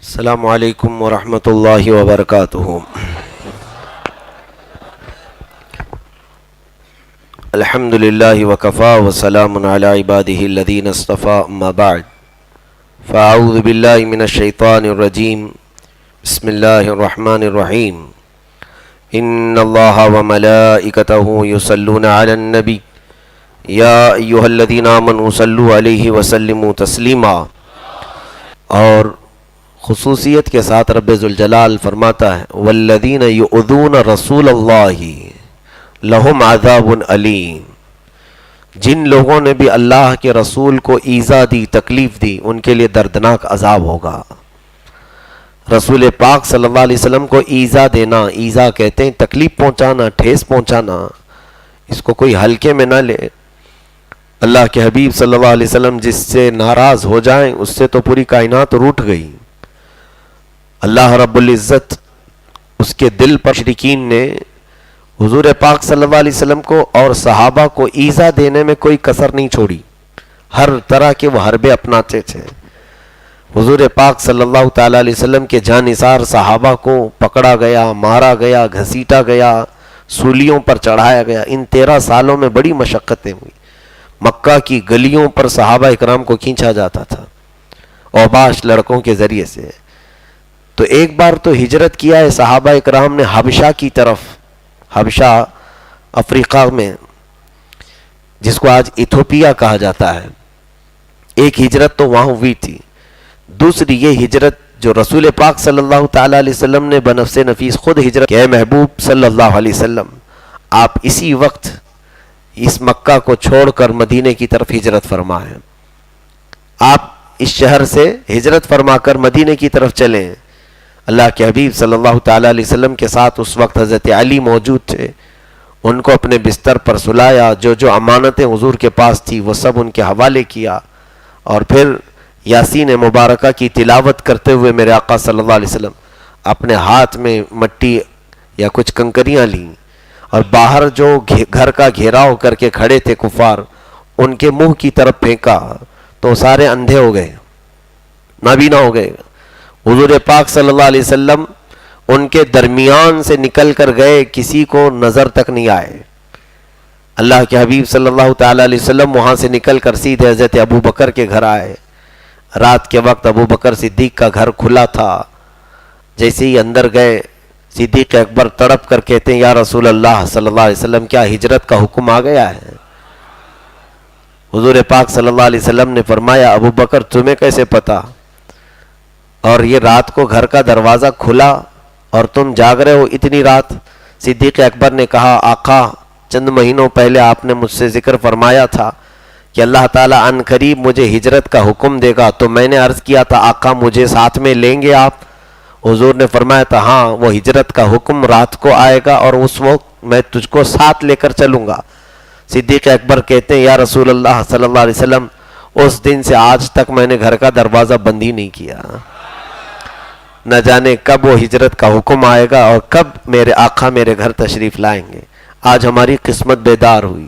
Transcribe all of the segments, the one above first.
السلام علیکم ورحمۃ اللہ وبرکاتہ۔ الحمد للہ وکفا وسلام علی عبادہ الذین اصطفیٰ، اما بعد فاعوذ باللہ من الشیطان الرجیم، بسم اللہ الرحمن الرحیم۔ ان اللہ وملائکتہ یصلون علی النبی یا ایہا الذین آمنوا صلوا علیہ وسلموا تسلیما۔ اور خصوصیت کے ساتھ رب ذوالجلال فرماتا ہے والذین یؤذون رسول اللہ لہم عذاب علیم۔ جن لوگوں نے بھی اللہ کے رسول کو ایذا دی، تکلیف دی، ان کے لیے دردناک عذاب ہوگا۔ رسول پاک صلی اللہ علیہ وسلم کو ایذا دینا، ایذا کہتے ہیں تکلیف پہنچانا، ٹھیس پہنچانا، اس کو کوئی ہلکے میں نہ لے۔ اللہ کے حبیب صلی اللہ علیہ وسلم جس سے ناراض ہو جائیں اس سے تو پوری کائنات روٹھ گئی۔ اللہ رب العزت اس کے دل پر مشرکین نے حضور پاک صلی اللہ علیہ وسلم کو اور صحابہ کو ایذا دینے میں کوئی کسر نہیں چھوڑی، ہر طرح کے وہ حربے اپناتے تھے۔ حضور پاک صلی اللہ تعالیٰ علیہ وسلم کے جانثار صحابہ کو پکڑا گیا، مارا گیا، گھسیٹا گیا، سولیوں پر چڑھایا گیا۔ ان 13 سالوں میں بڑی مشقتیں ہوئی۔ مکہ کی گلیوں پر صحابہ اکرام کو کھینچا جاتا تھا اوباش لڑکوں کے ذریعے سے۔ تو ایک بار تو ہجرت کیا ہے صحابہ اکرام نے حبشہ کی طرف، حبشہ افریقہ میں جس کو آج ایتھوپیا کہا جاتا ہے، ایک ہجرت تو وہاں ہوئی تھی۔ دوسری یہ ہجرت جو رسول پاک صلی اللہ تعالیٰ علیہ وسلم نے بنفس نفیس خود ہجرت کہ اے محبوب صلی اللہ علیہ وسلم، آپ اسی وقت اس مکہ کو چھوڑ کر مدینے کی طرف ہجرت فرمائیں، آپ اس شہر سے ہجرت فرما کر مدینے کی طرف چلیں۔ اللہ کے حبیب صلی اللہ تعالیٰ علیہ وسلم کے ساتھ اس وقت حضرت علی موجود تھے، ان کو اپنے بستر پر سلایا، جو امانتیں حضور کے پاس تھی وہ سب ان کے حوالے کیا، اور پھر یاسین مبارکہ کی تلاوت کرتے ہوئے میرے آقا صلی اللہ علیہ وسلم اپنے ہاتھ میں مٹی یا کچھ کنکریاں لیں، اور باہر جو گھر کا گھیراؤ کر کے کھڑے تھے کفار، ان کے منہ کی طرف پھینکا تو سارے اندھے ہو گئے، نابینا ہو گئے۔ حضور پاک صلی اللہ علیہ وسلم ان کے درمیان سے نکل کر گئے، کسی کو نظر تک نہیں آئے۔ اللہ کے حبیب صلی اللہ تعالیٰ علیہ وسلم وہاں سے نکل کر سیدھے حضرت ابو بکر کے گھر آئے۔ رات کے وقت ابو بکر صدیق کا گھر کھلا تھا، جیسے ہی اندر گئے صدیق اکبر تڑپ کر کہتے ہیں یا رسول اللہ صلی اللہ علیہ وسلم، کیا ہجرت کا حکم آ گیا ہے؟ حضور پاک صلی اللہ علیہ وسلم نے فرمایا ابو بکر تمہیں کیسے پتا؟ اور یہ رات کو گھر کا دروازہ کھلا اور تم جاگ رہے ہو اتنی رات؟ صدیق اکبر نے کہا آقا چند مہینوں پہلے آپ نے مجھ سے ذکر فرمایا تھا کہ اللہ تعالیٰ عن قریب مجھے ہجرت کا حکم دے گا، تو میں نے عرض کیا تھا آقا مجھے ساتھ میں لیں گے آپ؟ حضور نے فرمایا تھا ہاں، وہ ہجرت کا حکم رات کو آئے گا اور اس وقت میں تجھ کو ساتھ لے کر چلوں گا۔ صدیق اکبر کہتے ہیں یا رسول اللہ صلی اللہ علیہ وسلم، اس دن سے آج تک میں نے گھر کا دروازہ بند ہی نہیں کیا، نہ جانے کب وہ ہجرت کا حکم آئے گا اور کب میرے آقا میرے گھر تشریف لائیں گے۔ آج ہماری قسمت بیدار ہوئی۔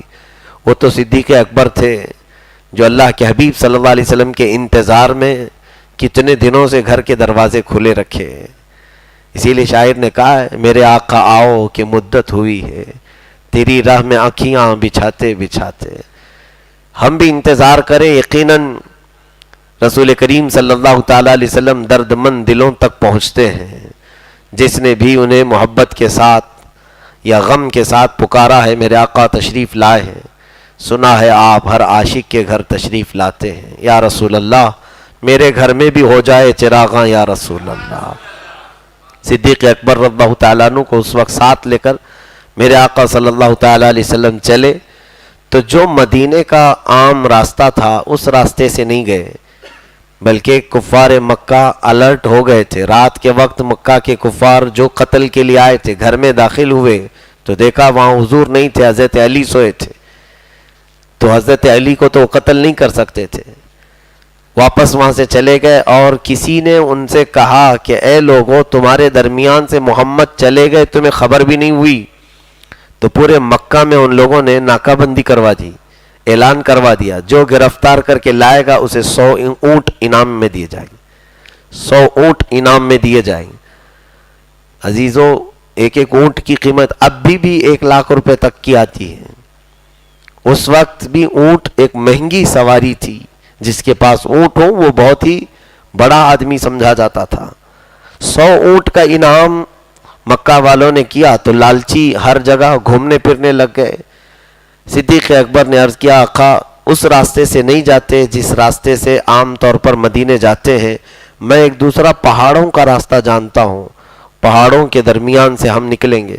وہ تو صدیق اکبر تھے جو اللہ کے حبیب صلی اللہ علیہ وسلم کے انتظار میں کتنے دنوں سے گھر کے دروازے کھلے رکھے۔ اسی لیے شاعر نے کہا ہے میرے آقا آؤ کہ مدت ہوئی ہے، تیری راہ میں آنکھیاں بچھاتے بچھاتے۔ ہم بھی انتظار کریں، یقیناً رسول کریم صلی اللہ تعالیٰ علیہ وسلم درد مند دلوں تک پہنچتے ہیں۔ جس نے بھی انہیں محبت کے ساتھ یا غم کے ساتھ پکارا ہے میرے آقا تشریف لائے ہیں، سنا ہے آپ ہر عاشق کے گھر تشریف لاتے ہیں۔ یا رسول اللہ میرے گھر میں بھی ہو جائے چراغاں یا رسول اللہ۔ صدیق اکبر رضی اللہ تعالیٰ عنہ کو اس وقت ساتھ لے کر میرے آقا صلی اللہ تعالیٰ علیہ وسلم چلے، تو جو مدینے کا عام راستہ تھا اس راستے سے نہیں گئے، بلکہ کفار مکہ الرٹ ہو گئے تھے۔ رات کے وقت مکہ کے کفار جو قتل کے لیے آئے تھے گھر میں داخل ہوئے تو دیکھا وہاں حضور نہیں تھے، حضرت علی سوئے تھے، تو حضرت علی کو تو قتل نہیں کر سکتے تھے۔ واپس وہاں سے چلے گئے اور کسی نے ان سے کہا کہ اے لوگوں تمہارے درمیان سے محمد چلے گئے، تمہیں خبر بھی نہیں ہوئی؟ تو پورے مکہ میں ان لوگوں نے ناکہ بندی کروا دی، اعلان کروا دیا جو گرفتار کر کے لائے گا اسے 100 اونٹ انعام میں دیے جائیں گے۔ 100 اونٹ انعام میں دیے جائیں گے۔ عزیزوں، ایک ایک اونٹ کی قیمت اب بھی 1 لاکھ روپے تک کی آتی ہے۔ اس وقت بھی اونٹ ایک مہنگی سواری تھی، جس کے پاس اونٹ ہو وہ بہت ہی بڑا آدمی سمجھا جاتا تھا۔ 100 اونٹ کا انعام مکہ والوں نے کیا تو لالچی ہر جگہ گھومنے پھرنے لگ گئے۔ صدیق اکبر نے عرض کیا، آقا اس راستے سے نہیں جاتے جس راستے سے عام طور پر مدینے جاتے ہیں، میں ایک دوسرا پہاڑوں کا راستہ جانتا ہوں، پہاڑوں کے درمیان سے ہم نکلیں گے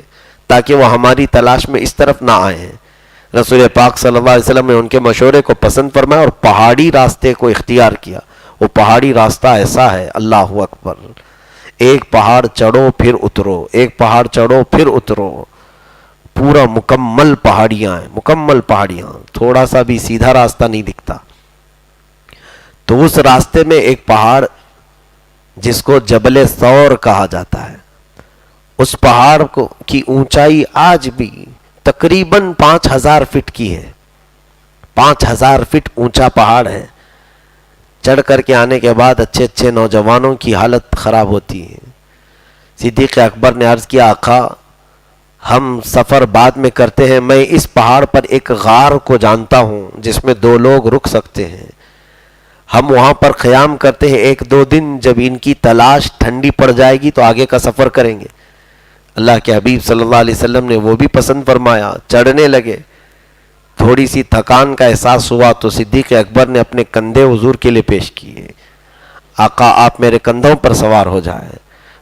تاکہ وہ ہماری تلاش میں اس طرف نہ آئیں۔ رسول پاک صلی اللہ علیہ وسلم نے ان کے مشورے کو پسند فرمایا اور پہاڑی راستے کو اختیار کیا۔ وہ پہاڑی راستہ ایسا ہے، اللہ اکبر، ایک پہاڑ چڑھو پھر اترو، ایک پہاڑ چڑھو پھر اترو، پورا مکمل پہاڑیاں ہیں، مکمل پہاڑیاں، تھوڑا سا بھی سیدھا راستہ نہیں دکھتا۔ تو اس راستے میں ایک پہاڑ جس کو جبل ثور کہا جاتا ہے، اس پہاڑ کی اونچائی آج بھی تقریباً 5000 فٹ کی ہے۔ 5000 فٹ اونچا پہاڑ ہے۔ چڑھ کر کے آنے کے بعد اچھے اچھے نوجوانوں کی حالت خراب ہوتی ہے۔ صدیق اکبر نے عرض کیا، آقا ہم سفر بعد میں کرتے ہیں، میں اس پہاڑ پر ایک غار کو جانتا ہوں جس میں 2 لوگ رک سکتے ہیں، ہم وہاں پر قیام کرتے ہیں 1-2 دن، جب ان کی تلاش ٹھنڈی پڑ جائے گی تو آگے کا سفر کریں گے۔ اللہ کے حبیب صلی اللہ علیہ وسلم نے وہ بھی پسند فرمایا، چڑھنے لگے۔ تھوڑی سی تھکان کا احساس ہوا تو صدیق اکبر نے اپنے کندھے حضور کے لیے پیش کیے، آقا آپ میرے کندھوں پر سوار ہو جائیں۔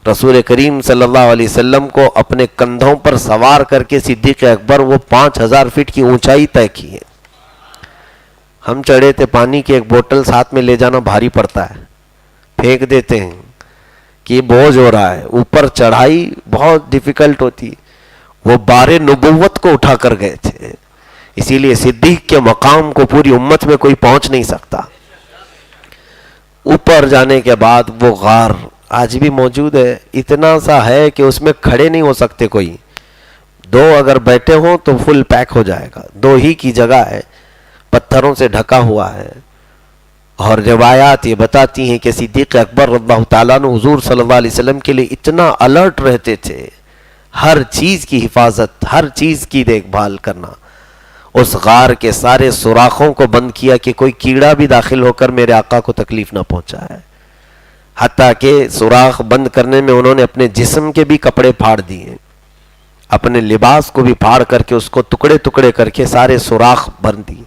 رسول کریم صلی اللہ علیہ وسلم کو اپنے کندھوں پر سوار کر کے صدیق اکبر وہ 5000 فٹ کی اونچائی طے کی ہے۔ ہم چڑھے تھے، پانی کی ایک بوتل ساتھ میں لے جانا بھاری پڑتا ہے، پھینک دیتے ہیں کہ بوجھ ہو رہا ہے، اوپر چڑھائی بہت ڈیفیکلٹ ہوتی، وہ بار نبوت کو اٹھا کر گئے تھے، اسی لیے صدیق کے مقام کو پوری امت میں کوئی پہنچ نہیں سکتا۔ اوپر جانے کے بعد وہ غار آج بھی موجود ہے، اتنا سا ہے کہ اس میں کھڑے نہیں ہو سکتے کوئی، 2 اگر بیٹھے ہوں تو فل پیک ہو جائے گا، 2 ہی کی جگہ ہے، پتھروں سے ڈھکا ہوا ہے۔ اور روایات یہ بتاتی ہیں کہ صدیق اکبر رضی اللہ تعالیٰ عنہ حضور صلی اللہ علیہ وسلم کے لیے اتنا الرٹ رہتے تھے، ہر چیز کی حفاظت، ہر چیز کی دیکھ بھال کرنا۔ اس غار کے سارے سوراخوں کو بند کیا کہ کوئی کیڑا بھی داخل ہو کر میرے آقا کو تکلیف نہ پہنچائے، حتیٰ کہ سوراخ بند کرنے میں انہوں نے اپنے جسم کے بھی کپڑے پھاڑ دیے، اپنے لباس کو بھی پھاڑ کر کے اس کو ٹکڑے ٹکڑے کر کے سارے سوراخ بند دیے،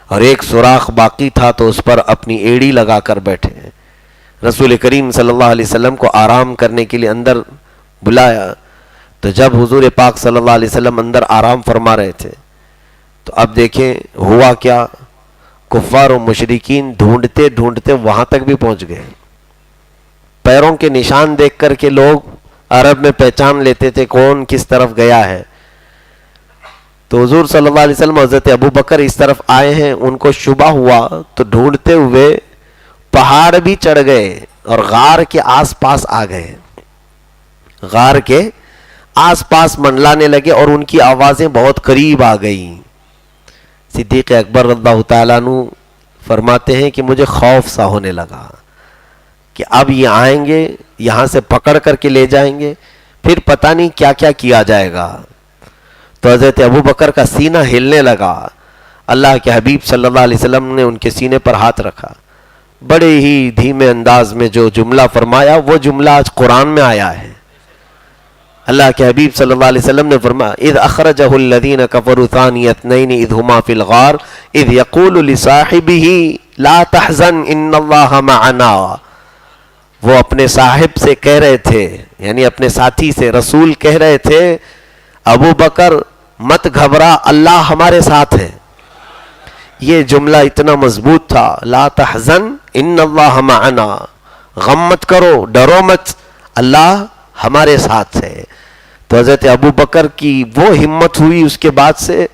اور ایک سوراخ باقی تھا تو اس پر اپنی ایڑی لگا کر بیٹھے۔ رسول کریم صلی اللہ علیہ وسلم کو آرام کرنے کے لیے اندر بلایا، تو جب حضور پاک صلی اللہ علیہ وسلم اندر آرام فرما رہے تھے تو اب دیکھیں ہوا کیا، کفار و مشرکین ڈھونڈتے ڈھونڈتے وہاں تک بھی پہنچ گئے۔ پیروں کے نشان دیکھ کر کے لوگ عرب میں پہچان لیتے تھے کون کس طرف گیا ہے۔ تو حضور صلی اللہ علیہ وسلم حضرت ابو بکر اس طرف آئے ہیں، ان کو شبہ ہوا تو ڈھونڈتے ہوئے پہاڑ بھی چڑھ گئے اور غار کے آس پاس آ گئے، غار کے آس پاس منڈلانے لگے اور ان کی آوازیں بہت قریب آ گئیں۔ صدیق اکبر رضی اللہ تعالیٰ عنہ فرماتے ہیں کہ مجھے خوف سا ہونے لگا کہ اب یہ آئیں گے، یہاں سے پکڑ کر کے لے جائیں گے، پھر پتہ نہیں کیا کیا کیا جائے گا۔ تو حضرت ابو بکر کا سینہ ہلنے لگا، اللہ کے حبیب صلی اللہ علیہ وسلم نے ان کے سینے پر ہاتھ رکھا، بڑے ہی دھیمے انداز میں جو جملہ فرمایا وہ جملہ آج قرآن میں آیا ہے۔ اللہ کے حبیب صلی اللہ علیہ وسلم نے فرمایا، اذ اخرجہ الذین کفروا ثانی اثنین اذ ہما فی الغار اذ یقول لصاحبہ لا تحزن ان اللہ معنا۔ وہ اپنے صاحب سے کہہ رہے تھے، یعنی اپنے ساتھی سے، رسول کہہ رہے تھے ابو بکر مت گھبرا، اللہ ہمارے ساتھ ہے۔ یہ جملہ اتنا مضبوط تھا، لا تحزن ان اللہ معنا، غم مت کرو، ڈرو مت، اللہ ہمارے ساتھ ہے۔ تو حضرت ابو بکر کی وہ ہمت ہوئی اس کے بعد سے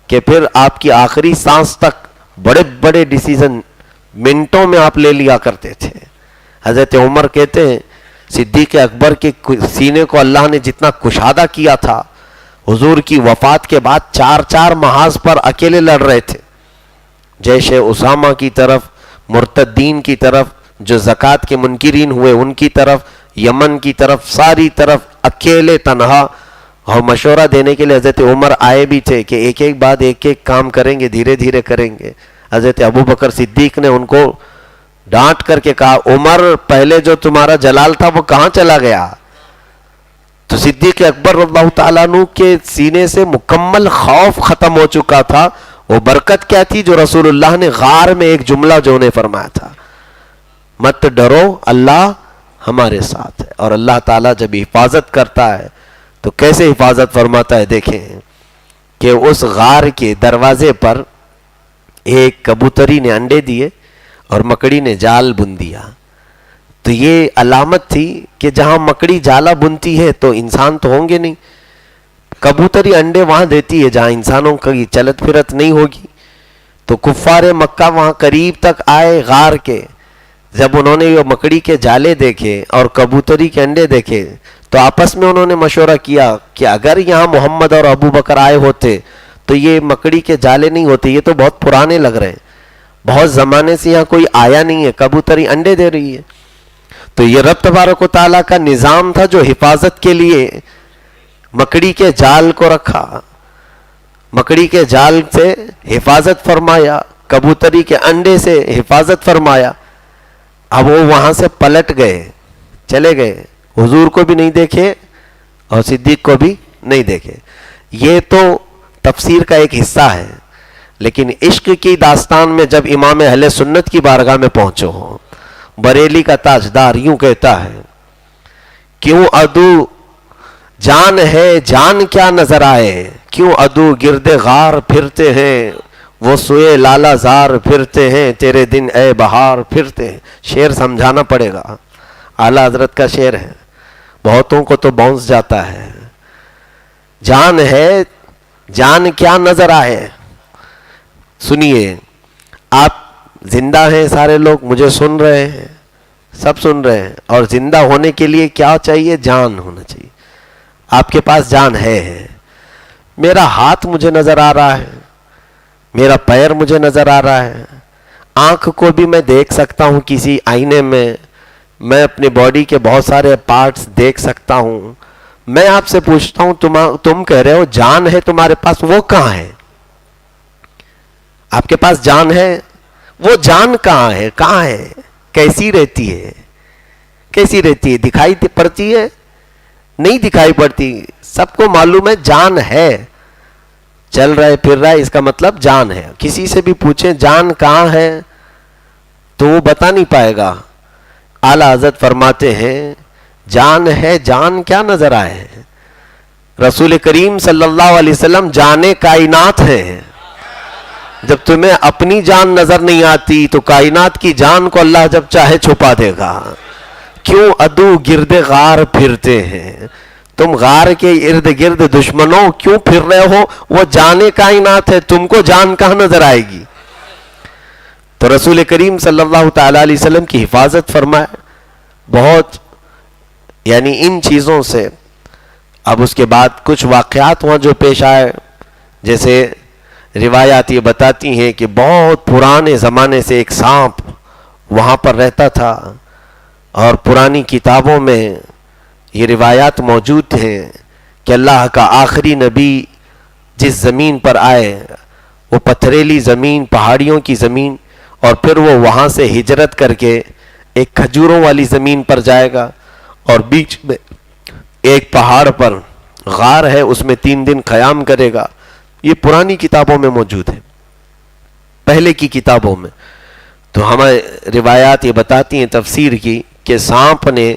کہ پھر آپ کی آخری سانس تک بڑے بڑے ڈیسیزن منٹوں میں آپ لے لیا کرتے تھے۔ حضرت عمر کہتے ہیں صدیق اکبر کے سینے کو اللہ نے جتنا کشادہ کیا تھا، حضور کی وفات کے بعد 4 محاذ پر اکیلے لڑ رہے تھے، جیش اسامہ کی طرف، مرتدین کی طرف، جو زکوٰۃ کے منکرین ہوئے ان کی طرف، یمن کی طرف، ساری طرف اکیلے تنہا، اور مشورہ دینے کے لیے حضرت عمر آئے بھی تھے کہ ایک ایک بعد ایک ایک کام کریں گے، دھیرے دھیرے کریں گے۔ حضرت ابو بکر صدیق نے ان کو ڈانٹ کر کے کہا، عمر پہلے جو تمہارا جلال تھا وہ کہاں چلا گیا؟ تو صدیق اکبر رضی اللہ تعالیٰ عنہ کے سینے سے مکمل خوف ختم ہو چکا تھا۔ وہ برکت کیا تھی جو رسول اللہ نے غار میں ایک جملہ جو انہیں فرمایا تھا، مت ڈرو اللہ ہمارے ساتھ ہے۔ اور اللہ تعالیٰ جب حفاظت کرتا ہے تو کیسے حفاظت فرماتا ہے، دیکھیں کہ اس غار کے دروازے پر ایک کبوتری نے انڈے دیے اور مکڑی نے جال بن دیا۔ تو یہ علامت تھی کہ جہاں مکڑی جالا بنتی ہے تو انسان تو ہوں گے نہیں، کبوتری انڈے وہاں دیتی ہے جہاں انسانوں کی چلت پھرت نہیں ہوگی۔ تو کفار مکہ وہاں قریب تک آئے غار کے، جب انہوں نے یہ مکڑی کے جالے دیکھے اور کبوتری کے انڈے دیکھے تو آپس میں انہوں نے مشورہ کیا کہ اگر یہاں محمد اور ابو بکر آئے ہوتے تو یہ مکڑی کے جالے نہیں ہوتے، یہ تو بہت پرانے لگ رہے ہیں، بہت زمانے سے یہاں کوئی آیا نہیں ہے، کبوتری انڈے دے رہی ہے۔ تو یہ رب تبارک و تعالیٰ کا نظام تھا جو حفاظت کے لیے مکڑی کے جال کو رکھا، مکڑی کے جال سے حفاظت فرمایا، کبوتری کے انڈے سے حفاظت فرمایا۔ اب وہ وہاں سے پلٹ گئے، چلے گئے، حضور کو بھی نہیں دیکھے اور صدیق کو بھی نہیں دیکھے۔ یہ تو تفسیر کا ایک حصہ ہے، لیکن عشق کی داستان میں جب امام اہل سنت کی بارگاہ میں پہنچو ہو، بریلی کا تاجدار یوں کہتا ہے، کیوں عدو جان ہے جان کیا نظر آئے، کیوں عدو گرد غار پھرتے ہیں، وہ سوئے لالا زار پھرتے ہیں، تیرے دن اے بہار پھرتے ہیں۔ شعر سمجھانا پڑے گا، اعلیٰ حضرت کا شعر ہے، بہتوں کو تو باؤنس جاتا ہے۔ جان ہے جان کیا نظر آئے، سنیے، آپ زندہ ہیں، سارے لوگ مجھے سن رہے ہیں، سب سن رہے ہیں، اور زندہ ہونے کے لیے کیا چاہیے؟ جان ہونا چاہیے۔ آپ کے پاس جان ہے، میرا ہاتھ مجھے نظر آ رہا ہے، میرا پیر مجھے نظر آ رہا ہے، آنکھ کو بھی میں دیکھ سکتا ہوں کسی آئینے میں اپنی باڈی کے بہت سارے پارٹس دیکھ سکتا ہوں۔ میں آپ سے پوچھتا ہوں، تم کہہ رہے ہو جان ہے تمہارے پاس، وہ کہاں ہے؟ آپ کے پاس جان ہے، وہ جان کہاں ہے؟ کہاں ہے؟ کیسی رہتی ہے؟ کیسی رہتی ہے؟ دکھائی پڑتی ہے؟ نہیں دکھائی پڑتی، سب کو معلوم ہے جان ہے، چل رہا ہے پھر رہا ہے، اس کا مطلب جان ہے۔ کسی سے بھی پوچھیں جان کہاں ہے تو وہ بتا نہیں پائے گا۔ اعلیٰ حضرت فرماتے ہیں جان ہے جان کیا نظر آئے، رسول کریم صلی اللہ علیہ وسلم جانے کائنات ہیں۔ جب تمہیں اپنی جان نظر نہیں آتی تو کائنات کی جان کو اللہ جب چاہے چھپا دے گا۔ کیوں عدو گرد غار پھرتے ہیں، تم غار کے ارد گرد دشمنوں کیوں پھر رہے ہو؟ وہ جانے کائنات ہے، تم کو جان کہاں نظر آئے گی؟ تو رسول کریم صلی اللہ تعالیٰ علیہ وسلم کی حفاظت فرمائے بہت، یعنی ان چیزوں سے۔ اب اس کے بعد کچھ واقعات وہاں جو پیش آئے، جیسے روایات یہ بتاتی ہیں کہ بہت پرانے زمانے سے ایک سانپ وہاں پر رہتا تھا، اور پرانی کتابوں میں یہ روایات موجود ہیں کہ اللہ کا آخری نبی جس زمین پر آئے وہ پتھریلی زمین، پہاڑیوں کی زمین، اور پھر وہ وہاں سے ہجرت کر کے ایک کھجوروں والی زمین پر جائے گا، اور بیچ میں ایک پہاڑ پر غار ہے، اس میں 3 دن قیام کرے گا۔ یہ پرانی کتابوں میں موجود ہے، پہلے کی کتابوں میں۔ تو ہمیں روایات یہ بتاتی ہیں تفسیر کی کہ سانپ نے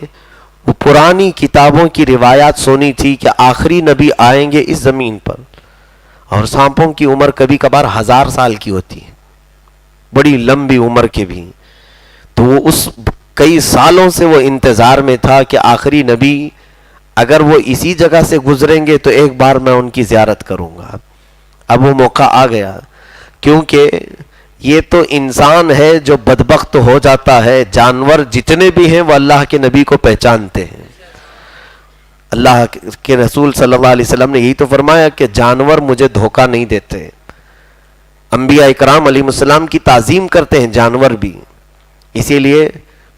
وہ پرانی کتابوں کی روایات سنی تھی کہ آخری نبی آئیں گے اس زمین پر، اور سانپوں کی عمر کبھی کبھار 1000 سال کی ہوتی ہے، بڑی لمبی عمر کے بھی۔ تو وہ اس کئی سالوں سے وہ انتظار میں تھا کہ آخری نبی اگر وہ اسی جگہ سے گزریں گے تو ایک بار میں ان کی زیارت کروں گا۔ اب وہ موقع آ گیا، کیونکہ یہ تو انسان ہے جو بدبخت ہو جاتا ہے، جانور جتنے بھی ہیں وہ اللہ کے نبی کو پہچانتے ہیں۔ اللہ کے رسول صلی اللہ علیہ وسلم نے یہی تو فرمایا کہ جانور مجھے دھوکہ نہیں دیتے۔ انبیاء اکرام علیہ السلام کی تعظیم کرتے ہیں جانور بھی، اسی لیے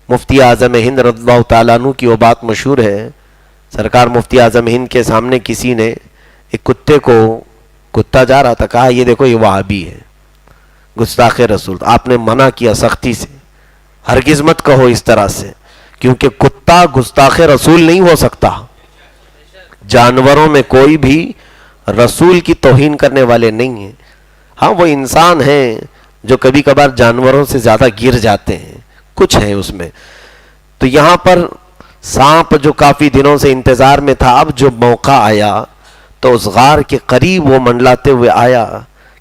مفتی اعظم ہند رضی اللہ تعالیٰ عنہ کی وہ بات مشہور ہے، سرکار مفتی اعظم ہند کے سامنے کسی نے ایک کتا جا رہا تھا، کہا یہ دیکھو یہ وہابی ہے، گستاخ رسول. آپ نے منع کیا سختی سے، ہرگز مت کہو اس طرح سے، کیونکہ کتا گستاخ رسول نہیں ہو سکتا. جانوروں میں کوئی بھی رسول کی توہین کرنے والے نہیں ہیں. ہاں وہ انسان ہیں جو کبھی کبھار جانوروں سے زیادہ گر جاتے ہیں، کچھ ہے اس میں. تو یہاں پر سانپ جو کافی دنوں سے انتظار میں تھا، اب جو موقع آیا تو اس غار کے قریب وہ منڈلاتے ہوئے آیا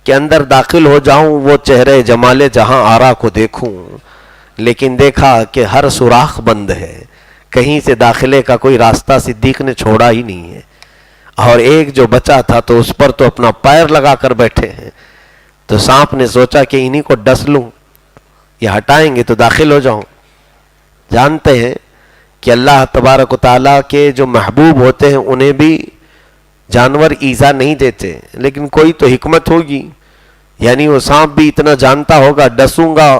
کہ اندر داخل ہو جاؤں، وہ چہرے جمال جہاں آرا کو دیکھوں، لیکن دیکھا کہ ہر سوراخ بند ہے، کہیں سے داخلے کا کوئی راستہ صدیق نے چھوڑا ہی نہیں ہے. اور ایک جو بچا تھا تو اس پر تو اپنا پیر لگا کر بیٹھے ہیں. تو سانپ نے سوچا کہ انہی کو ڈس لوں، یہ ہٹائیں گے تو داخل ہو جاؤں. جانتے ہیں کہ اللہ تبارک و تعالیٰ کے جو محبوب ہوتے ہیں انہیں بھی جانور ایذا نہیں دیتے، لیکن کوئی تو حکمت ہوگی. یعنی وہ سانپ بھی اتنا جانتا ہوگا، ڈسوں گا،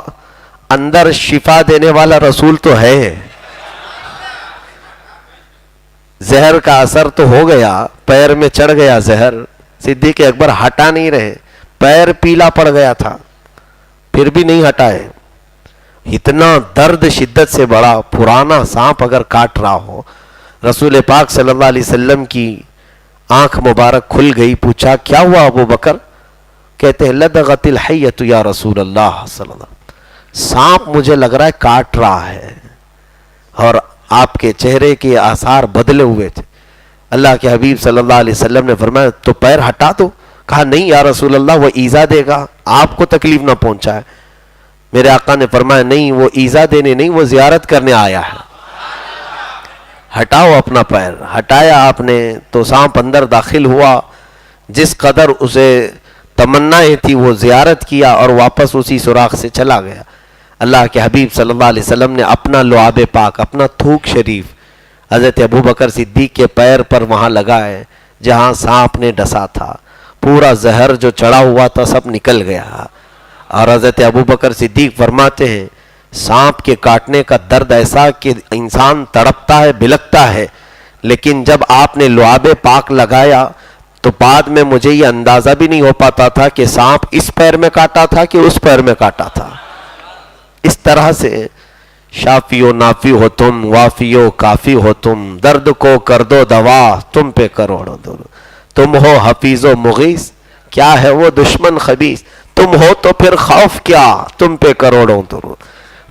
اندر شفا دینے والا رسول تو ہے. زہر کا اثر تو ہو گیا، پیر میں چڑھ گیا زہر. صدیق اکبر ہٹا نہیں رہے، پیر پیلا پڑ گیا تھا پھر بھی نہیں ہٹائے. اتنا درد شدت سے بڑا پرانا سانپ اگر کاٹ رہا ہو، رسول پاک صلی اللہ علیہ وسلم کی آنکھ مبارک کھل گئی. پوچھا کیا ہوا ابو بکر؟ کہتے ہیں لدغت الحیۃ یا رسول اللہ صلی اللہ علیہ وسلم، سانپ مجھے لگ رہا ہے کاٹ رہا ہے. اور آپ کے چہرے کے آثار بدلے ہوئے تھے. اللہ کے حبیب صلی اللہ علیہ وسلم نے فرمایا تو پیر ہٹا دو. کہا نہیں یا رسول اللہ، وہ ایذا دے گا، آپ کو تکلیف نہ پہنچائے. میرے آقا نے فرمایا نہیں، وہ ایذا دینے نہیں، وہ زیارت کرنے آیا ہے، ہٹاؤ اپنا پیر. ہٹایا آپ نے تو سانپ اندر داخل ہوا. جس قدر اسے تمنائیں تھی وہ زیارت کیا اور واپس اسی سوراخ سے چلا گیا. اللہ کے حبیب صلی اللہ علیہ وسلم نے اپنا لعاب پاک، اپنا تھوک شریف حضرت ابو بکر صدیق کے پیر پر وہاں لگائے جہاں سانپ نے ڈسا تھا. پورا زہر جو چڑھا ہوا تھا سب نکل گیا. اور حضرت ابو بکر صدیق فرماتے ہیں سانپ کے کاٹنے کا درد ایسا کہ انسان تڑپتا ہے، بلکتا ہے، لیکن جب آپ نے لعاب پاک لگایا تو بعد میں مجھے یہ اندازہ بھی نہیں ہو پاتا تھا کہ سانپ اس پیر میں کاٹا تھا کہ اس پیر میں کاٹا تھا. اس طرح سے شافی و نافی ہو تم، وافی و کافی ہو تم، درد کو کر دو دوا تم پہ کروڑوں دور. تم ہو حفیظ و مغیث، کیا ہے وہ دشمن خبیث، تم ہو تو پھر خوف کیا تم پہ کروڑوں دور.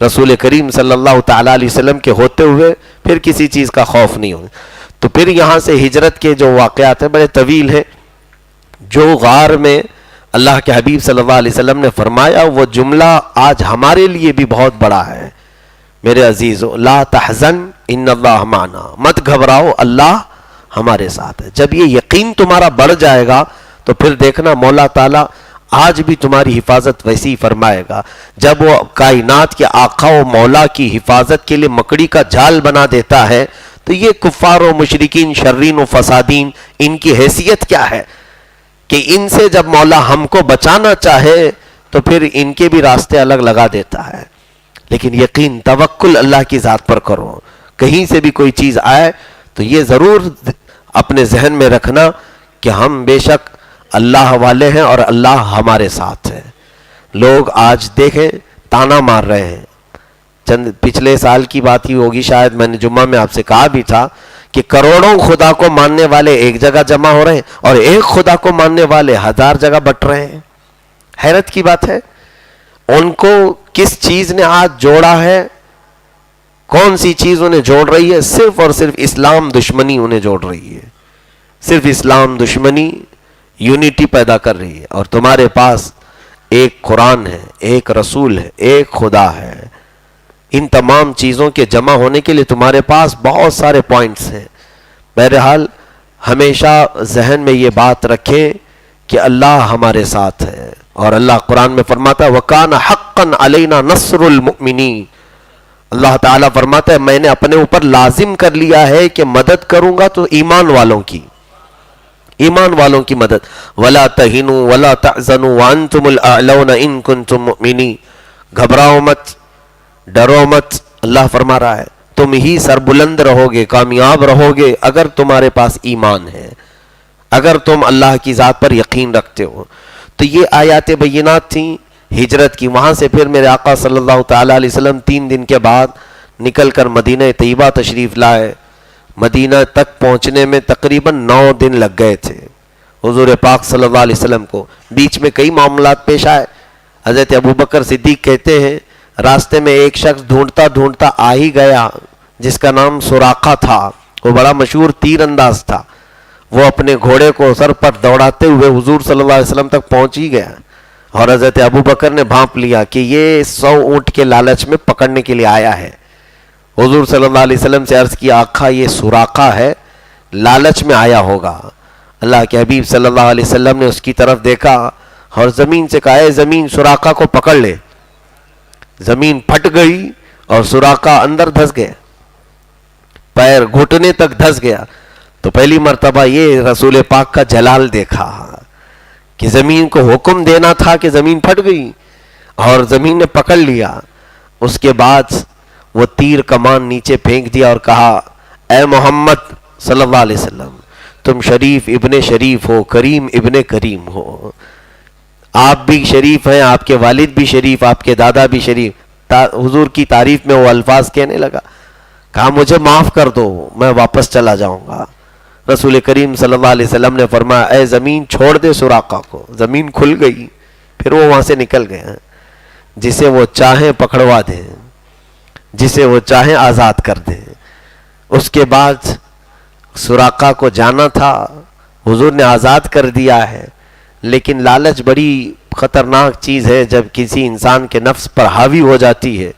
رسول کریم صلی اللہ تعالیٰ علیہ وسلم کے ہوتے ہوئے پھر کسی چیز کا خوف نہیں ہو. تو پھر یہاں سے ہجرت کے جو واقعات ہیں بڑے طویل ہیں. جو غار میں اللہ کے حبیب صلی اللہ علیہ وسلم نے فرمایا وہ جملہ آج ہمارے لیے بھی بہت بڑا ہے. میرے عزیزو لا تحزن ان اللہ معنا، مت گھبراؤ اللہ ہمارے ساتھ ہے. جب یہ یقین تمہارا بڑھ جائے گا تو پھر دیکھنا مولا تعالیٰ آج بھی تمہاری حفاظت ویسی ہی فرمائے گا. جب وہ کائنات کے آقا و مولا کی حفاظت کے لیے مکڑی کا جال بنا دیتا ہے تو یہ کفار و مشرکین شرین و فسادین ان کی حیثیت کیا ہے کہ ان سے جب مولا ہم کو بچانا چاہے تو پھر ان کے بھی راستے الگ لگا دیتا ہے. لیکن یقین توکل اللہ کی ذات پر کرو. کہیں سے بھی کوئی چیز آئے تو یہ ضرور اپنے ذہن میں رکھنا کہ ہم بے شک اللہ والے ہیں اور اللہ ہمارے ساتھ ہے. لوگ آج دیکھیں تانا مار رہے ہیں. چند پچھلے سال کی بات ہی ہوگی شاید، میں نے جمعہ میں آپ سے کہا بھی تھا کہ کروڑوں خدا کو ماننے والے ایک جگہ جمع ہو رہے ہیں اور ایک خدا کو ماننے والے 1000 جگہ بٹ رہے ہیں. حیرت کی بات ہے. ان کو کس چیز نے آج جوڑا ہے؟ کون سی چیز انہیں جوڑ رہی ہے؟ صرف اور صرف اسلام دشمنی انہیں جوڑ رہی ہے. صرف اسلام دشمنی یونٹی پیدا کر رہی ہے. اور تمہارے پاس ایک قرآن ہے، ایک رسول ہے، ایک خدا ہے. ان تمام چیزوں کے جمع ہونے کے لیے تمہارے پاس بہت سارے پوائنٹس ہیں. بہرحال ہمیشہ ذہن میں یہ بات رکھیں کہ اللہ ہمارے ساتھ ہے. اور اللہ قرآن میں فرماتا ہے وَكَانَ حَقًّا عَلَيْنَا نَصْرُ الْمُؤْمِنِينَ. اللہ تعالیٰ فرماتا ہے میں نے اپنے اوپر لازم کر لیا ہے کہ مدد کروں گا تو ایمان والوں کی، ایمان والوں کی مدد. وَلَا تَهِنُوا وَلَا تَحْزَنُوا وَأَنْتُمُ الْأَعْلَوْنَ إِن كُنتُم مُؤْمِنِينَ. گھبراؤ مت، ڈرو مت، اللہ فرما رہا ہے تم ہی سربلند رہو گے، کامیاب رہو گے اگر تمہارے پاس ایمان ہے، اگر تم اللہ کی ذات پر یقین رکھتے ہو۔ تو یہ آیات بینات تھیں ہجرت کی۔ وہاں سے پھر میرے آقا صلی اللہ تعالیٰ علیہ وسلم 3 دن کے بعد نکل کر مدینہ طیبہ تشریف لائے۔ مدینہ تک پہنچنے میں تقریباً 9 دن لگ گئے تھے حضور پاک صلی اللہ علیہ وسلم کو۔ بیچ میں کئی معاملات پیش آئے۔ حضرت ابوبکر صدیق کہتے ہیں راستے میں ایک شخص ڈھونڈتا ڈھونڈتا آ ہی گیا جس کا نام سراقہ تھا، وہ بڑا مشہور تیر انداز تھا۔ وہ اپنے گھوڑے کو سر پر دوڑاتے ہوئے حضور صلی اللہ علیہ وسلم تک پہنچ ہی گیا، اور حضرت ابوبکر نے بھانپ لیا کہ یہ 100 اونٹ کے لالچ میں پکڑنے کے لیے آیا ہے۔ حضور صلی اللہ علیہ وسلم سے عرض کیا آقا یہ سراقہ ہے، لالچ میں آیا ہوگا۔ اللہ کے حبیب صلی اللہ علیہ وسلم نے اس کی طرف دیکھا اور زمین سے کہا اے زمین سراقہ کو پکڑ لے۔ زمین پھٹ گئی اور سراقہ اندر دھس گیا، پیر گھٹنے تک دھس گیا۔ تو پہلی مرتبہ یہ رسول پاک کا جلال دیکھا کہ زمین کو حکم دینا تھا کہ زمین پھٹ گئی اور زمین نے پکڑ لیا۔ اس کے بعد وہ تیر کمان نیچے پھینک دیا اور کہا اے محمد صلی اللہ علیہ وسلم تم شریف ابن شریف ہو، کریم ابن کریم ہو، آپ بھی شریف ہیں، آپ کے والد بھی شریف، آپ کے دادا بھی شریف۔ حضور کی تعریف میں وہ الفاظ کہنے لگا، کہا مجھے معاف کر دو میں واپس چلا جاؤں گا۔ رسول کریم صلی اللہ علیہ وسلم نے فرمایا اے زمین چھوڑ دے سراقہ کو۔ زمین کھل گئی، پھر وہ وہاں سے نکل گئے۔ جسے وہ چاہیں پکڑوا دیں، جسے وہ چاہیں آزاد کر دیں۔ اس کے بعد سراقہ کو جانا تھا، حضور نے آزاد کر دیا ہے، لیکن لالچ بڑی خطرناک چیز ہے جب کسی انسان کے نفس پر حاوی ہو جاتی ہے۔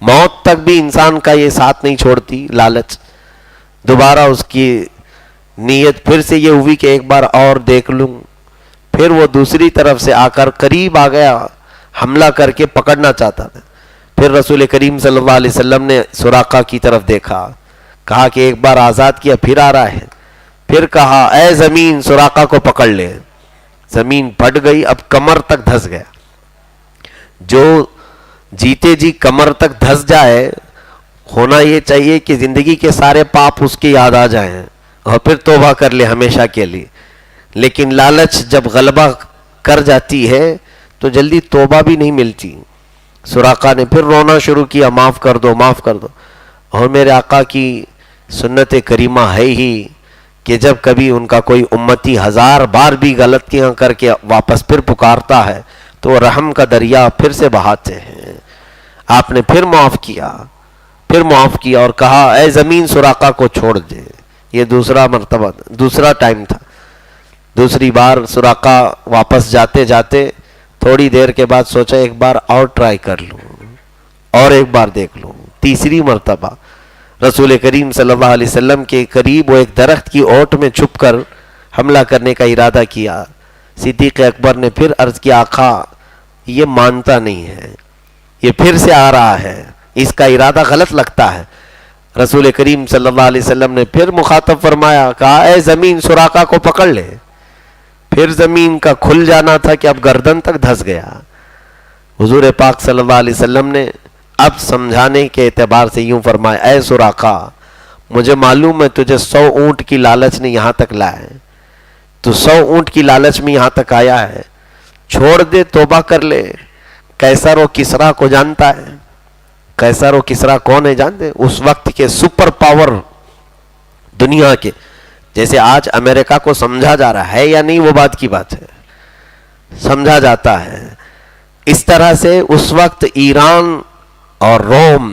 موت تک بھی انسان کا یہ ساتھ نہیں چھوڑتی لالچ۔ دوبارہ اس کی نیت پھر سے یہ ہوئی کہ ایک بار اور دیکھ لوں، پھر وہ دوسری طرف سے آ کر قریب آ گیا، حملہ کر کے پکڑنا چاہتا تھا۔ پھر رسول کریم صلی اللہ علیہ وسلم نے سراقہ کی طرف دیکھا، کہا کہ ایک بار آزاد کیا پھر آ رہا ہے، پھر کہا اے زمین سراقہ کو پکڑ لے۔ زمین پھٹ گئی، اب کمر تک دھس گیا۔ جو جیتے جی کمر تک دھس جائے، ہونا یہ چاہیے کہ زندگی کے سارے پاپ اس کے یاد آ جائیں اور پھر توبہ کر لے ہمیشہ کے لیے۔ لیکن لالچ جب غلبہ کر جاتی ہے تو جلدی توبہ بھی نہیں ملتی۔ سراقہ نے پھر رونا شروع کیا، معاف کر دو معاف کر دو۔ اور میرے آقا کی سنت کریمہ ہے ہی کہ جب کبھی ان کا کوئی امتی 1000 بار بھی غلطیاں کر کے واپس پھر پکارتا ہے تو وہ رحم کا دریا پھر سے بہاتے ہیں۔ آپ نے پھر معاف کیا اور کہا اے زمین سراقہ کو چھوڑ دے۔ یہ دوسرا مرتبہ، دوسرا ٹائم تھا۔ دوسری بار سراقہ واپس جاتے جاتے تھوڑی دیر کے بعد سوچا ایک بار اور ٹرائی کر لوں اور ایک بار دیکھ لوں۔ تیسری مرتبہ رسول کریم صلی اللہ علیہ وسلم کے قریب وہ ایک درخت کی اوٹ میں چھپ کر حملہ کرنے کا ارادہ کیا۔ صدیق اکبر نے پھر عرض کیا آقا یہ مانتا نہیں ہے، یہ پھر سے آ رہا ہے، اس کا ارادہ غلط لگتا ہے۔ رسول کریم صلی اللہ علیہ وسلم نے پھر مخاطب فرمایا، کہا اے زمین سراقہ کو پکڑ لے۔ پھر زمین کا کھل جانا تھا کہ اب گردن تک دھس گیا۔ حضور پاک صلی اللہ علیہ وسلم نے اب سمجھانے کے اعتبار سے یوں فرمایا اے سراقہ مجھے معلوم ہے تجھے 100 اونٹ کی لالچ نے یہاں تک لائے، تو 100 اونٹ کی لالچ میں یہاں تک آیا ہے، چھوڑ دے توبہ کر لے۔ قیصر و کسریٰ کو جانتا ہے؟ قیصر و کسریٰ کون ہے جانتے؟ اس وقت کے سپر پاور دنیا کے، جیسے آج امریکہ کو سمجھا جا رہا ہے یا نہیں وہ بات کی بات ہے، سمجھا جاتا ہے۔ اس طرح سے اس وقت ایران اور روم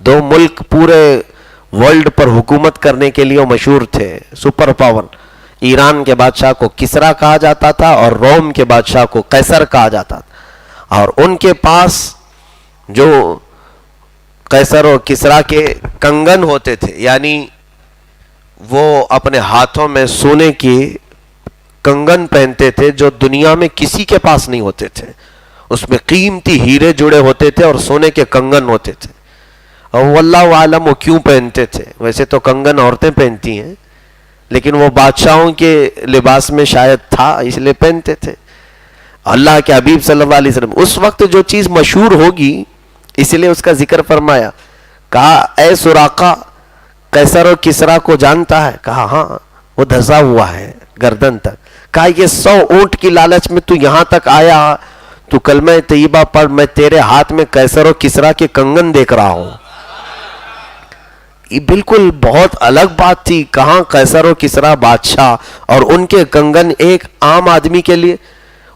2 ملک پورے ورلڈ پر حکومت کرنے کے لیے مشہور تھے، سپر پاور۔ ایران کے بادشاہ کو کسریٰ کہا جاتا تھا اور روم کے بادشاہ کو قیصر کہا جاتا تھا، اور ان کے پاس جو قیصر و کسریٰ کے کنگن ہوتے تھے، یعنی وہ اپنے ہاتھوں میں سونے کے کنگن پہنتے تھے جو دنیا میں کسی کے پاس نہیں ہوتے تھے، اس میں قیمتی ہیرے جڑے ہوتے تھے اور سونے کے کنگن ہوتے تھے۔ اور واللہ عالم وہ کیوں پہنتے تھے، ویسے تو کنگن عورتیں پہنتی ہیں لیکن وہ بادشاہوں کے لباس میں شاید تھا اس لیے پہنتے تھے۔ اللہ کے حبیب صلی اللہ علیہ وسلم اس وقت جو چیز مشہور ہوگی اس لیے اس کا ذکر فرمایا، کہا اے سراقہ قیصر و کسریٰ کو جانتا ہے؟ کہا ہاں، وہ دھسا ہوا ہے گردن تک. کہا یہ 100 اونٹ کی لالچ میں تو یہاں تک آیا، تو کلمہ طیبہ پڑھ، میں تیرے ہاتھ میں قیصر و کسریٰ کے کنگن دیکھ رہا ہوں. یہ بالکل بہت الگ بات تھی. کہاں قیصر و کسریٰ بادشاہ اور ان کے کنگن ایک عام آدمی کے لیے.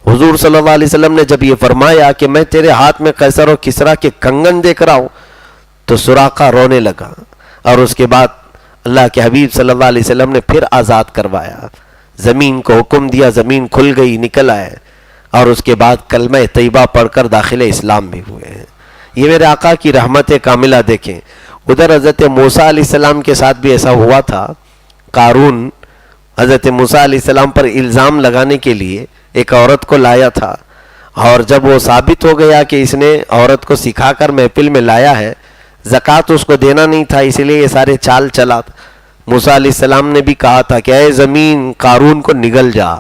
حضور صلی اللہ علیہ وسلم نے جب یہ فرمایا کہ میں تیرے ہاتھ میں قیصر و کسریٰ کے کنگن دیکھ رہا ہوں، تو سراقہ رونے لگا. اور اس کے بعد اللہ کے حبیب صلی اللہ علیہ وسلم نے پھر آزاد کروایا، زمین کو حکم دیا، زمین کھل گئی، نکل آئے، اور اس کے بعد کلمہ طیبہ پڑھ کر داخل اسلام بھی ہوئے ہیں. یہ میرے آقا کی رحمت کاملہ دیکھیں. ادھر حضرت موسیٰ علیہ السلام کے ساتھ بھی ایسا ہوا تھا. قارون حضرت موسیٰ علیہ السلام پر الزام لگانے کے لیے ایک عورت کو لایا تھا، اور جب وہ ثابت ہو گیا کہ اس نے عورت کو سکھا کر محفل میں لایا ہے، زکوٰۃ اس کو دینا نہیں تھا، اسی لیے یہ سارے چال چلا. موسیٰ علیہ السلام نے بھی کہا تھا کہ اے زمین قارون کو نگل جا،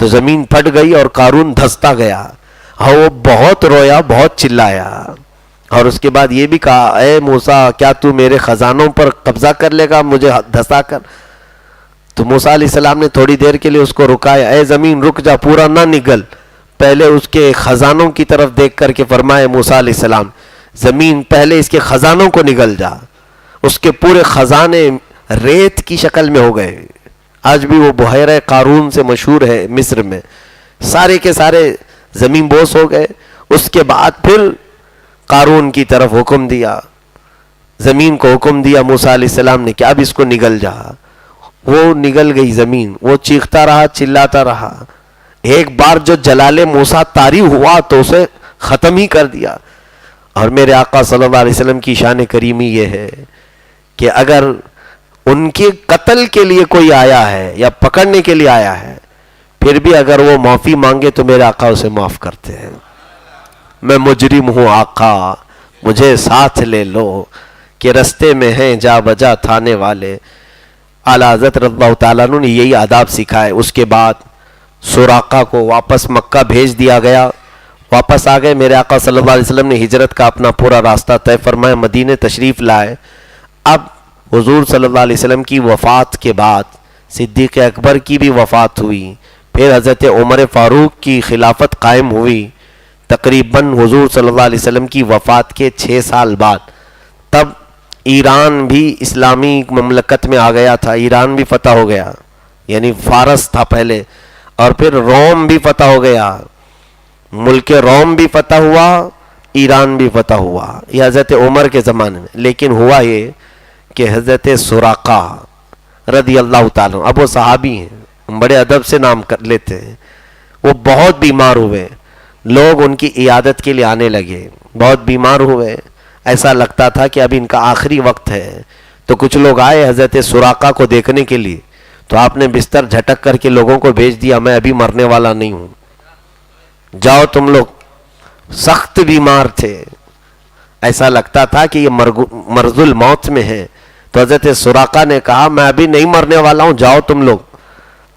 تو زمین پھٹ گئی اور قارون دھستا گیا. اور وہ بہت رویا، بہت چلایا، اور اس کے بعد یہ بھی کہا اے موسیٰ کیا تو میرے خزانوں پر قبضہ کر لے گا مجھے دھسا کر؟ تو موسیٰ علیہ السلام نے تھوڑی دیر کے لیے اس کو رکایا، اے زمین رک جا، پورا نہ نگل، پہلے اس کے خزانوں کی طرف دیکھ کر کے فرمائے موسیٰ علیہ السلام زمین پہلے اس کے خزانوں کو نگل جا. اس کے پورے خزانے ریت کی شکل میں ہو گئے. آج بھی وہ بحیرہ قارون سے مشہور ہے مصر میں، سارے کے سارے زمین بوس ہو گئے. اس کے بعد پھر قارون کی طرف حکم دیا، زمین کو حکم دیا موسیٰ علیہ السلام نے کہ اب اس کو نگل جا. وہ نگل گئی زمین، وہ چیختا رہا، چلاتا رہا. ایک بار جو جلال موسیٰ طاری ہوا تو اسے ختم ہی کر دیا. اور میرے آقا صلی اللہ علیہ وسلم کی شان کریمی یہ ہے کہ اگر ان کے قتل کے لیے کوئی آیا ہے یا پکڑنے کے لیے آیا ہے، پھر بھی اگر وہ معافی مانگے تو میرے آقا اسے معاف کرتے ہیں. میں مجرم ہوں آقا مجھے ساتھ لے لو، کہ رستے میں ہیں جا بجا تھانے والے. اعلیٰ حضرت رضی اللہ تعالیٰ عنہ نے یہی آداب سکھائے. اس کے بعد سراقہ کو واپس مکہ بھیج دیا گیا، واپس آ گئے. میرے آقا صلی اللہ علیہ وسلم نے ہجرت کا اپنا پورا راستہ طے فرمایا، مدینہ تشریف لائے. اب حضور صلی اللہ علیہ وسلم کی وفات کے بعد صدیق اکبر کی بھی وفات ہوئی، پھر حضرت عمر فاروق کی خلافت قائم ہوئی. تقریباً حضور صلی اللہ علیہ وسلم کی وفات کے 6 سال بعد تب ایران بھی اسلامی مملکت میں آ گیا تھا. ایران بھی فتح ہو گیا، یعنی فارس تھا پہلے، اور پھر روم بھی فتح ہو گیا. ملک روم بھی فتح ہوا، ایران بھی فتح ہوا، یہ حضرت عمر کے زمانے میں. لیکن ہوا یہ کہ حضرت سراقہ رضی اللہ تعالیٰ، اب وہ صحابی ہیں، بڑے ادب سے نام کر لیتے ہیں، وہ بہت بیمار ہوئے. لوگ ان کی عیادت کے لیے آنے لگے، بہت بیمار ہوئے، ایسا لگتا تھا کہ اب ان کا آخری وقت ہے. تو کچھ لوگ آئے حضرت سراقہ کو دیکھنے کے لیے، تو آپ نے بستر جھٹک کر کے لوگوں کو بھیج دیا، میں ابھی مرنے والا نہیں ہوں، جاؤ تم لوگ. سخت بیمار تھے، ایسا لگتا تھا کہ یہ مرض الموت میں ہے. تو حضرت سراقہ نے کہا میں ابھی نہیں مرنے والا ہوں، جاؤ تم لوگ.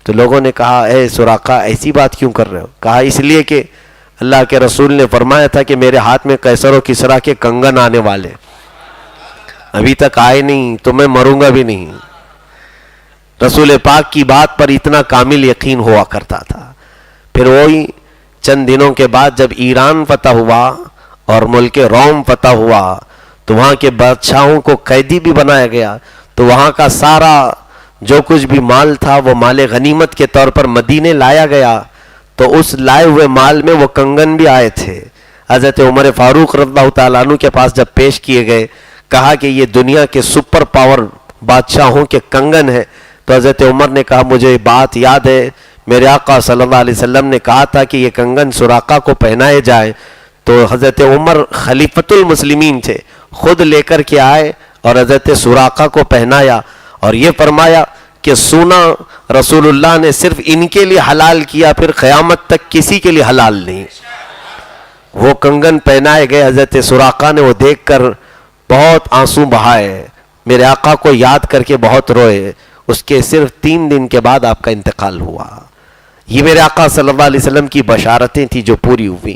تو لوگوں نے کہا اے سراقہ ایسی بات کیوں کر رہے ہو؟ کہا اس لیے کہ اللہ کے رسول نے فرمایا تھا کہ میرے ہاتھ میں قیصر و کسریٰ کے کنگن آنے والے، ابھی تک آئے نہیں تو میں مروں گا بھی نہیں. رسول پاک کی بات پر اتنا کامل یقین ہوا کرتا تھا. پھر وہی چند دنوں کے بعد جب ایران فتح ہوا اور ملک روم فتح ہوا تو وہاں کے بادشاہوں کو قیدی بھی بنایا گیا. تو وہاں کا سارا جو کچھ بھی مال تھا وہ مال غنیمت کے طور پر مدینے لایا گیا. تو اس لائے ہوئے مال میں وہ کنگن بھی آئے تھے. حضرت عمر فاروق رضی اللہ تعالیٰ عنہ کے پاس جب پیش کیے گئے، کہا کہ یہ دنیا کے سپر پاور بادشاہوں کے کنگن ہیں. تو حضرت عمر نے کہا مجھے بات یاد ہے، میرے آقا صلی اللہ علیہ وسلم نے کہا تھا کہ یہ کنگن سراقہ کو پہنائے جائیں. تو حضرت عمر خلیفۃ المسلمین تھے، خود لے کر کے آئے اور حضرت سراقہ کو پہنایا، اور یہ فرمایا کہ سونا رسول اللہ نے صرف ان کے لیے حلال کیا، پھر قیامت تک کسی کے لیے حلال نہیں. وہ کنگن پہنائے گئے. حضرت سراقہ نے وہ دیکھ کر بہت آنسو بہائے، میرے آقا کو یاد کر کے بہت روئے. اس کے صرف 3 دن کے بعد آپ کا انتقال ہوا. یہ میرے آقا صلی اللہ علیہ وسلم کی بشارتیں تھیں جو پوری ہوئی.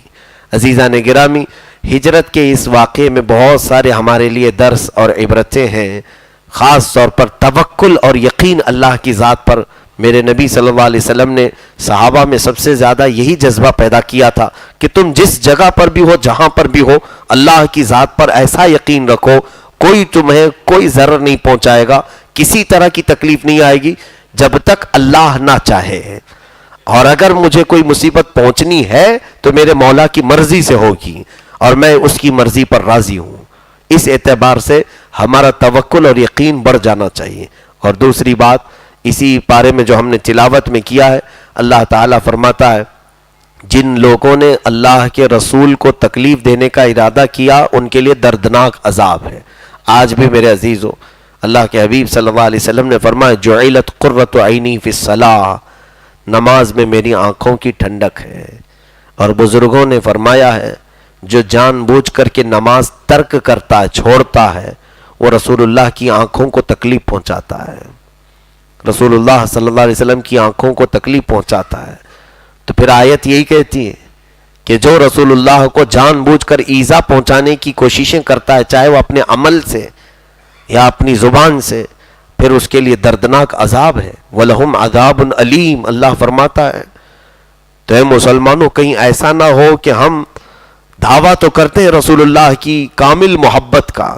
عزیزان گرامی، ہجرت کے اس واقعے میں بہت سارے ہمارے لیے درس اور عبرتیں ہیں، خاص طور پر توکل اور یقین اللہ کی ذات پر۔ میرے نبی صلی اللہ علیہ وسلم نے صحابہ میں سب سے زیادہ یہی جذبہ پیدا کیا تھا کہ تم جس جگہ پر بھی ہو، جہاں پر بھی ہو، اللہ کی ذات پر ایسا یقین رکھو کوئی تمہیں کوئی ضرر نہیں پہنچائے گا، کسی طرح کی تکلیف نہیں آئے گی جب تک اللہ نہ چاہے، اور اگر مجھے کوئی مصیبت پہنچنی ہے تو میرے مولا کی مرضی سے ہوگی اور میں اس کی مرضی پر راضی ہوں۔ اس اعتبار سے ہمارا توکل اور یقین بڑھ جانا چاہیے۔ اور دوسری بات، اسی پارے میں جو ہم نے تلاوت میں کیا ہے، اللہ تعالیٰ فرماتا ہے جن لوگوں نے اللہ کے رسول کو تکلیف دینے کا ارادہ کیا ان کے لیے دردناک عذاب ہے۔ آج بھی میرے عزیزو، اللہ کے حبیب صلی اللہ علیہ وسلم نے فرمایا جعلت قرۃ عینی فی الصلاۃ، نماز میں میری آنکھوں کی ٹھنڈک ہے۔ اور بزرگوں نے فرمایا ہے جو جان بوجھ کر کے نماز ترک کرتا ہے، چھوڑتا ہے، وہ رسول اللہ کی آنکھوں کو تکلیف پہنچاتا ہے، رسول اللہ صلی اللہ علیہ وسلم کی آنکھوں کو تکلیف پہنچاتا ہے۔ تو پھر آیت یہی کہتی ہے کہ جو رسول اللہ کو جان بوجھ کر ایذا پہنچانے کی کوششیں کرتا ہے، چاہے وہ اپنے عمل سے یا اپنی زبان سے، پھر اس کے لیے دردناک عذاب ہے۔ وَلَهُمْ عَذَابٌ عَلِيمٌ، اللہ فرماتا ہے۔ تو اے مسلمانوں، کہیں ایسا نہ ہو کہ ہم دعویٰ تو کرتے ہیں رسول اللہ کی کامل محبت کا،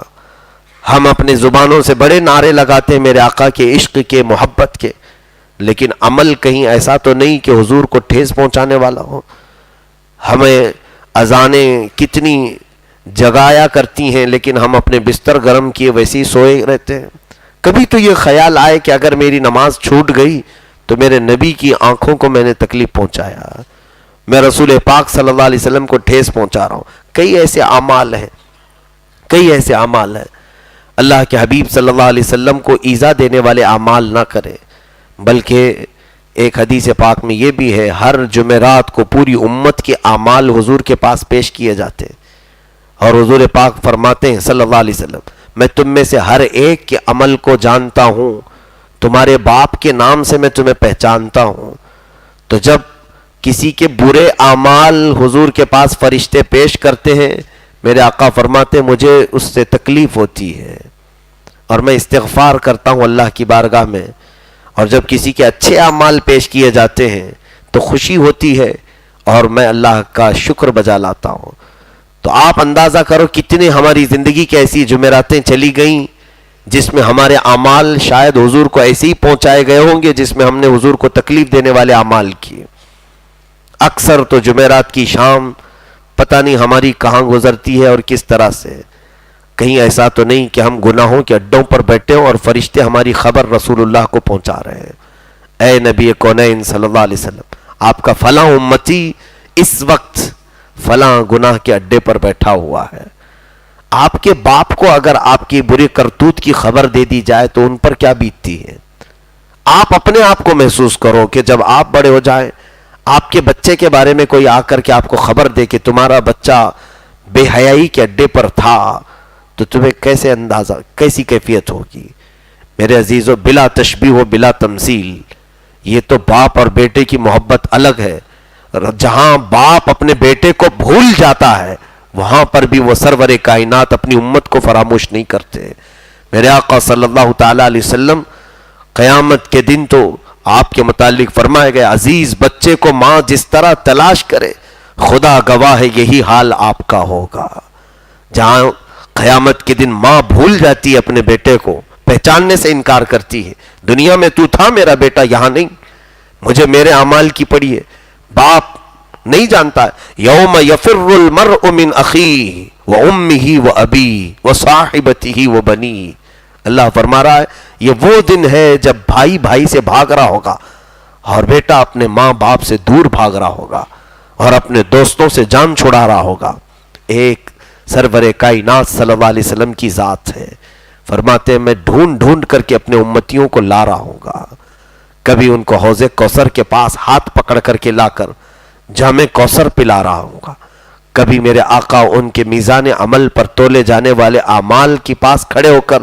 ہم اپنے زبانوں سے بڑے نعرے لگاتے ہیں میرے آقا کے عشق کے، محبت کے، لیکن عمل کہیں ایسا تو نہیں کہ حضور کو ٹھیس پہنچانے والا ہو۔ ہمیں اذانیں کتنی جگایا کرتی ہیں لیکن ہم اپنے بستر گرم کیے ویسے ہی سوئے رہتے ہیں۔ کبھی تو یہ خیال آئے کہ اگر میری نماز چھوٹ گئی تو میرے نبی کی آنکھوں کو میں نے تکلیف پہنچایا، میں رسول پاک صلی اللہ علیہ وسلم کو ٹھیس پہنچا رہا ہوں۔ کئی ایسے اعمال ہیں، کئی ایسے اعمال ہیں۔ اللہ کے حبیب صلی اللہ علیہ وسلم کو ایذا دینے والے اعمال نہ کریں، بلکہ ایک حدیث پاک میں یہ بھی ہے ہر جمعرات کو پوری امت کے اعمال حضور کے پاس پیش کیے جاتے ہیں، اور حضور پاک فرماتے ہیں صلی اللہ علیہ وسلم میں تم میں سے ہر ایک کے عمل کو جانتا ہوں، تمہارے باپ کے نام سے میں تمہیں پہچانتا ہوں۔ تو جب کسی کے برے اعمال حضور کے پاس فرشتے پیش کرتے ہیں، میرے آقا فرماتے ہیں مجھے اس سے تکلیف ہوتی ہے اور میں استغفار کرتا ہوں اللہ کی بارگاہ میں، اور جب کسی کے اچھے اعمال پیش کیے جاتے ہیں تو خوشی ہوتی ہے اور میں اللہ کا شکر بجا لاتا ہوں۔ تو آپ اندازہ کرو کتنے ہماری زندگی کی ایسی جمعراتیں چلی گئیں جس میں ہمارے اعمال شاید حضور کو ایسے ہی پہنچائے گئے ہوں گے جس میں ہم نے حضور کو تکلیف دینے والے اعمال کیے۔ اکثر تو جمعرات کی شام پتہ نہیں ہماری کہاں گزرتی ہے اور کس طرح سے، کہیں ایسا تو نہیں کہ ہم گناہوں کے اڈوں پر بیٹھے ہوں اور فرشتے ہماری خبر رسول اللہ کو پہنچا رہے ہیں، اے نبی کونین صلی اللہ علیہ وسلم آپ کا فلاں امتی اس وقت فلاں گناہ کے اڈے پر بیٹھا ہوا ہے۔ آپ کے باپ کو اگر آپ کی بری کرتوت کی خبر دے دی جائے تو ان پر کیا بیتتی ہے؟ آپ اپنے آپ کو محسوس کرو کہ جب آپ بڑے ہو جائیں، آپ کے بچے کے بارے میں کوئی آ کر کے آپ کو خبر دے کہ تمہارا بچہ بے حیائی کے اڈے پر تھا، تو تمہیں کیسے اندازہ، کیسی کیفیت ہوگی؟ میرے عزیزو، بلا تشبیہ و بلا تمثیل، یہ تو باپ اور بیٹے کی محبت الگ ہے۔ جہاں باپ اپنے بیٹے کو بھول جاتا ہے وہاں پر بھی وہ سرور کائنات اپنی امت کو فراموش نہیں کرتے۔ میرے آقا صلی اللہ تعالی علیہ وسلم قیامت کے دن تو آپ کے متعلق فرمائے گئے عزیز بچے کو ماں جس طرح تلاش کرے خدا گواہ ہے یہی حال آپ کا ہوگا۔ جہاں قیامت کے دن ماں بھول جاتی ہے اپنے بیٹے کو، پہچاننے سے انکار کرتی ہے، دنیا میں تو تھا میرا بیٹا، یہاں نہیں، مجھے میرے اعمال کی پڑی ہے۔ باپ نہیں جانتا ہے یوم یفر المرء من اخیہ وامہ وابیہ وصاحبتہ وبنیہ، اللہ فرما رہا ہے یہ وہ دن ہے جب بھائی بھائی سے بھاگ رہا ہوگا اور بیٹا اپنے ماں باپ سے دور بھاگ رہا ہوگا اور اپنے دوستوں سے جان چھڑا رہا ہوگا۔ ایک سرور کائنات صلی اللہ علیہ وسلم کی ذات ہے، فرماتے ہیں میں ڈھونڈ ڈھونڈ کر کے اپنے امتیوں کو لا رہا ہوں گا، کبھی ان کو حوض کوثر کے پاس ہاتھ پکڑ کر کے لا کر جام کوثر پلا رہا ہوں گا، کبھی میرے آقا ان کے میزان عمل پر تولے جانے والے اعمال کے پاس کھڑے ہو کر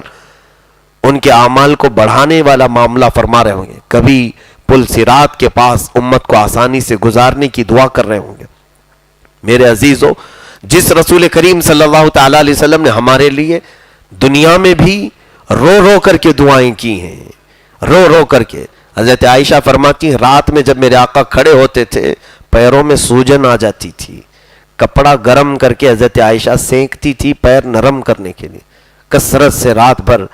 ان کے اعمال کو بڑھانے والا معاملہ فرما رہے ہوں گے، کبھی پل صراط کے پاس امت کو آسانی سے گزارنے کی دعا کر رہے ہوں گے۔ میرے عزیزو، جس رسول کریم صلی اللہ تعالی علیہ وسلم نے ہمارے لیے دنیا میں بھی رو رو کر کے دعائیں کی ہیں، رو رو کر کے۔ حضرت عائشہ فرماتی ہیں رات میں جب میرے آقا کھڑے ہوتے تھے پیروں میں سوجن آ جاتی تھی، کپڑا گرم کر کے حضرت عائشہ سینکتی تھی پیر نرم کرنے کے لیے، کثرت سے رات بھر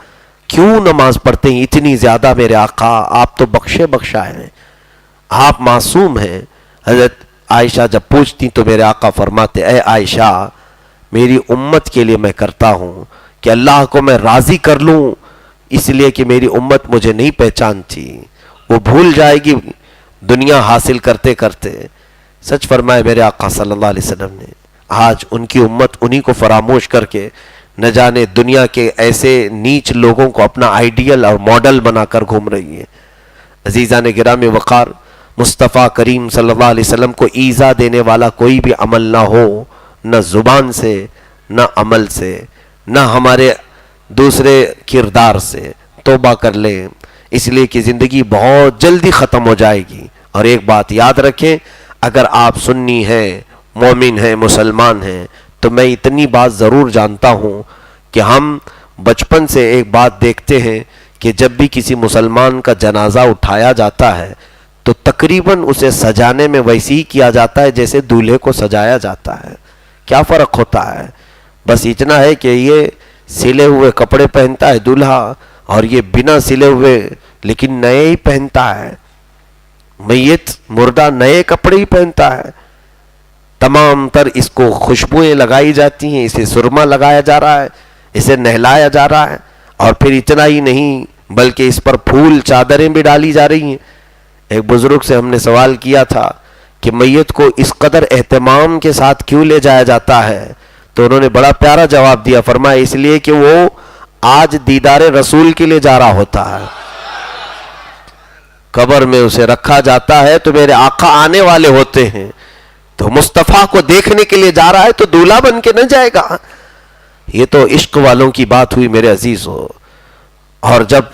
کیوں نماز پڑھتے ہیں اتنی زیادہ میرے آقا، آپ تو بخشے بخشا ہیں، آپ معصوم ہیں۔ حضرت عائشہ جب پوچھتی تو میرے آقا فرماتے اے عائشہ میری امت کے لیے میں کرتا ہوں کہ اللہ کو میں راضی کر لوں، اس لیے کہ میری امت مجھے نہیں پہچانتی، وہ بھول جائے گی دنیا حاصل کرتے کرتے۔ سچ فرمائے میرے آقا صلی اللہ علیہ وسلم نے، آج ان کی امت انہی کو فراموش کر کے نہ جانے دنیا کے ایسے نیچ لوگوں کو اپنا آئیڈیل اور ماڈل بنا کر گھوم رہی ہے۔ عزیزان گرامی وقار، مصطفیٰ کریم صلی اللہ علیہ وسلم کو ایذا دینے والا کوئی بھی عمل نہ ہو، نہ زبان سے، نہ عمل سے، نہ ہمارے دوسرے کردار سے۔ توبہ کر لیں، اس لیے کہ زندگی بہت جلدی ختم ہو جائے گی۔ اور ایک بات یاد رکھیں، اگر آپ سنی ہیں، مومن ہیں، مسلمان ہیں، تو میں اتنی بات ضرور جانتا ہوں کہ ہم بچپن سے ایک بات دیکھتے ہیں کہ جب بھی کسی مسلمان کا جنازہ اٹھایا جاتا ہے تو تقریباً اسے سجانے میں ویسے ہی کیا جاتا ہے جیسے دولہے کو سجایا جاتا ہے۔ کیا فرق ہوتا ہے؟ بس اتنا ہے کہ یہ سلے ہوئے کپڑے پہنتا ہے دولہا، اور یہ بنا سلے ہوئے لیکن نئے ہی پہنتا ہے۔ میت مردہ نئے کپڑے ہی پہنتا ہے، تمام تر اس کو خوشبوئیں لگائی جاتی ہیں، اسے سرما لگایا جا رہا ہے، اسے نہلایا جا رہا ہے، اور پھر اتنا ہی نہیں بلکہ اس پر پھول چادریں بھی ڈالی جا رہی ہیں۔ ایک بزرگ سے ہم نے سوال کیا تھا کہ میت کو اس قدر اہتمام کے ساتھ کیوں لے جایا جاتا ہے، تو انہوں نے بڑا پیارا جواب دیا، فرمایا اس لیے کہ وہ آج دیدار رسول کے لیے جا رہا ہوتا ہے۔ قبر میں اسے رکھا جاتا ہے تو میرے آقا آنے والے ہوتے ہیں، تو مصطفیٰ کو دیکھنے کے لیے جا رہا ہے تو دولہا بن کے نہ جائے گا۔ یہ تو عشق والوں کی بات ہوئی میرے عزیزو۔ اور جب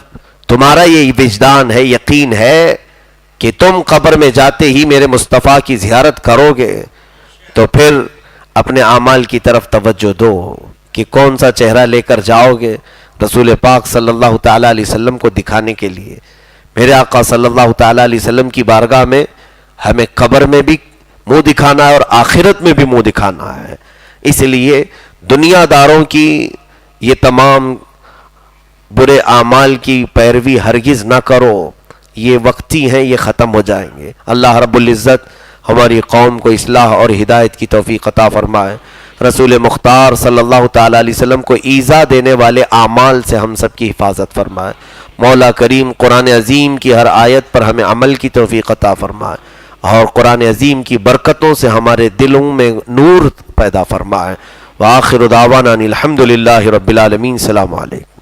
تمہارا یہ وجدان ہے، یقین ہے کہ تم قبر میں جاتے ہی میرے مصطفیٰ کی زیارت کرو گے، تو پھر اپنے اعمال کی طرف توجہ دو کہ کون سا چہرہ لے کر جاؤ گے رسول پاک صلی اللہ تعالیٰ علیہ وسلم کو دکھانے کے لیے۔ میرے آقا صلی اللہ تعالیٰ علیہ وسلم کی بارگاہ میں ہمیں قبر میں بھی منہ دکھانا ہے اور آخرت میں بھی منہ دکھانا ہے۔ اس لیے دنیا داروں کی یہ تمام برے اعمال کی پیروی ہرگز نہ کرو، یہ وقتی ہیں، یہ ختم ہو جائیں گے۔ اللہ رب العزت ہماری قوم کو اصلاح اور ہدایت کی توفیق عطا فرمائے۔ رسول مختار صلی اللہ تعالیٰ علیہ وسلم کو ایذا دینے والے اعمال سے ہم سب کی حفاظت فرمائے۔ مولا کریم قرآن عظیم کی ہر آیت پر ہمیں عمل کی توفیق عطا فرمائے، اور قرآن عظیم کی برکتوں سے ہمارے دلوں میں نور پیدا فرمائے۔ وآخر دعوانا ان الحمد للہ رب العالمین۔ السلام علیکم۔